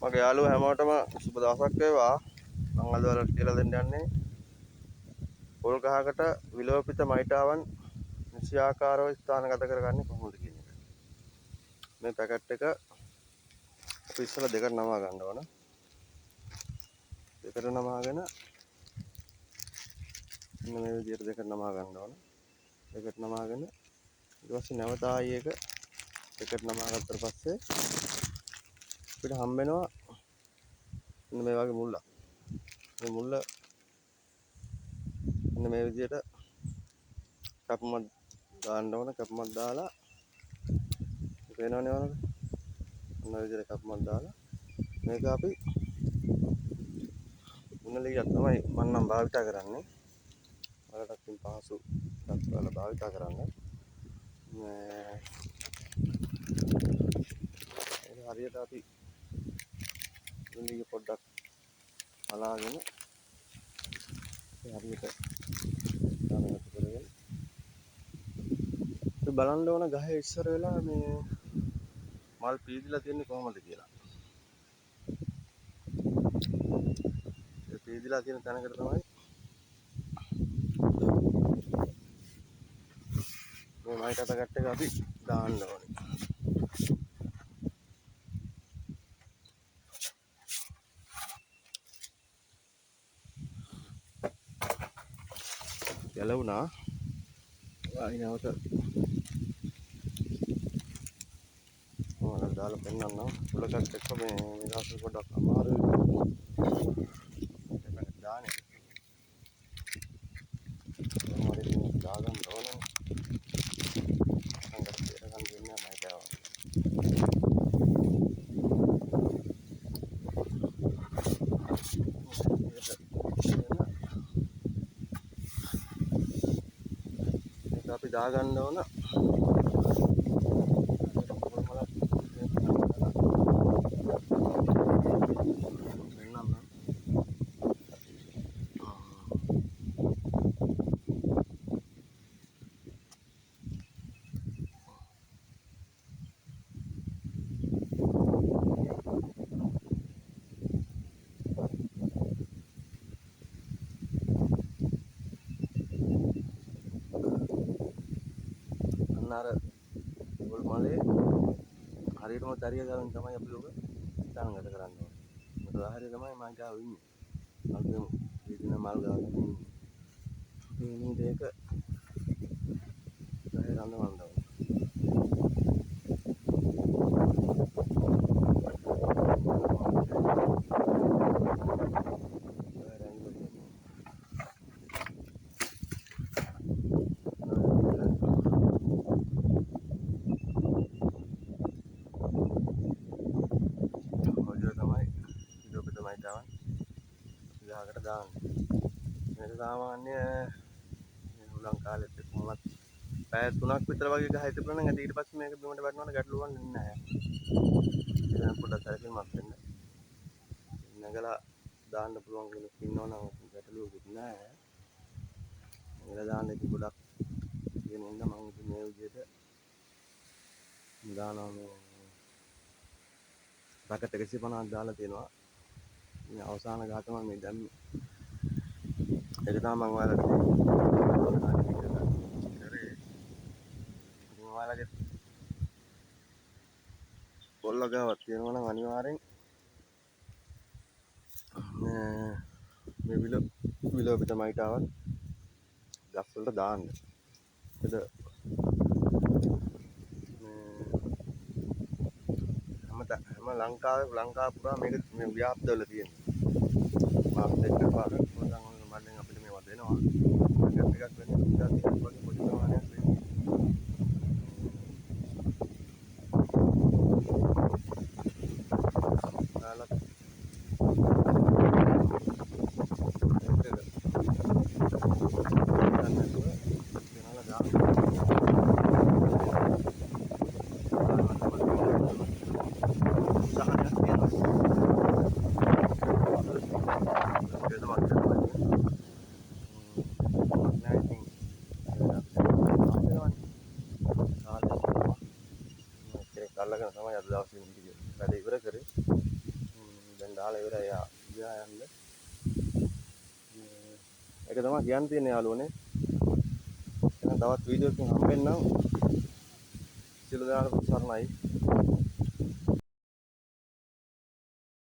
මගේ යාළුවෝ හැමෝටම සුබ දවසක් වේවා. මම අද ඔයාලට කියලා දෙන්න යන්නේ පොල් ගහකට විලෝපිත මයිටාවන් නිසියාකාරව ස්ථානගත කරගන්නේ කොහොමද කියන එක. මේ පැකට් එක අපි ඉස්සෙල්ලා දෙකට නමා ගන්න ඕන. දෙකට නමාගෙන මේ විදිහට දෙකට නමා ගන්න ඕන. දෙකට නමාගෙන ඊට පස්සේ නැවත ආයි එක දෙකට නමා ගත්තට පස්සේ අපිට හම්බ වෙනවා මේ වගේ මුල්ලක්. මේ මුල්ල මේ විදිහට කප්මක් දාන්න ඕන. කප්මක් දාලා පේනවනේ ඔයාලට. ඔන්න විදිහට කප්මක් දාලා මේක අපි මුන්නලියක් තමයි මම නම් භාවිත කරන්නේ. ඔයාලට තින් පහසු තත්ත්වවල භාවිත කරන්න. ඒක හරියට අපි මුන්නලිය පොඩ්ඩක් හලාගෙන හරියට දානකට කරගෙන බලන්න ඕන ගහේ ඉස්සර වෙලා මේ මල් පීදිලා තියන්නේ කොහොමද කියලා. ඒ පීදිලා තියෙන තැනකට තමයි මේ මයිටත ගැට් එක අපි දාන්න ඕනේ. ගැලවුණා. ආයි නැවත ඔයාලා දාලා පෙන්නන්නම්. උලකට එක්ක මේ විනාශ පොඩ්ඩක් අමාරුයි. මේක දාන්නේ. මොකද දාගන්න ඕනේ. සංගත කරගන්න දෙන්නේ නැහැ තාම. මේක අපි දාගන්න ඕන. අර පොල් මලේ හරියටම දරිය ගාමින් තමයි අපි ඔබ ස්ථානගත කරන්න ඕනේ. මොකද ආහාරය තමයි මම ගාව ඉන්නේ. අපි මේ මල් ගාව ඉන්නේ. මේ දෙක ගහේ රඳවන්න ඕනේ. ගහකට දාන්න. මේක සාමාන්‍ය උලං කාලෙත් කොහොමත් පැය 3ක් විතර වගේ ගහයි තිබුණා නම් ඇයි ඊට පස්සේ මේක බිමට වැටෙනවනේ ගැටලුවක් නැහැ. ඒක පොඩ්ඩක් සැලකිලිමත් වෙන්න. නැගලා දාන්න පුළුවන් කෙනෙක් ඉන්නවනම් ගැටලුවකුත් නැහැ. මේක දාන්න ඉතින් ගොඩක් කියන ඉන්න මම ඉතින් මේ විදිහට දානවා මේ පැකට් 150ක් දාලා තියෙනවා. මේ අවසාන ගහ තමයි මේ දැම්මේ. ඒක තමයි මම ඔයාලට කරේ. ඉතින් ඔයාලගේ පොල්ල ගාවක් තියෙනවා නම් අනිවාර්යෙන් මේ විලෝපිත මයිටාවන් ගස් වලට දාන්න. ඒද හැම ලංකාව පුරා මේක මේ ව්‍යාප්ත වෙලා තියෙනවා. මාත් එක්ක පාරක් පොඩ්ඩක් ඔන්න මල්ලෙන් අපිට මේවා දෙනවා. ටිකක් වෙන්නේ ඉඳලා තියෙන වගේ පොඩි ප්‍රමාණයක් වෙන්නේ. දාලා ඉවරයි යා යන්න. ඒක තමයි කියන්න තියෙන්නේ යාළුවනේ. එහෙනම් තවත් වීඩියෝ එකකින් හම්බෙන්නම්. සියලු දෙනාටම සරණයි.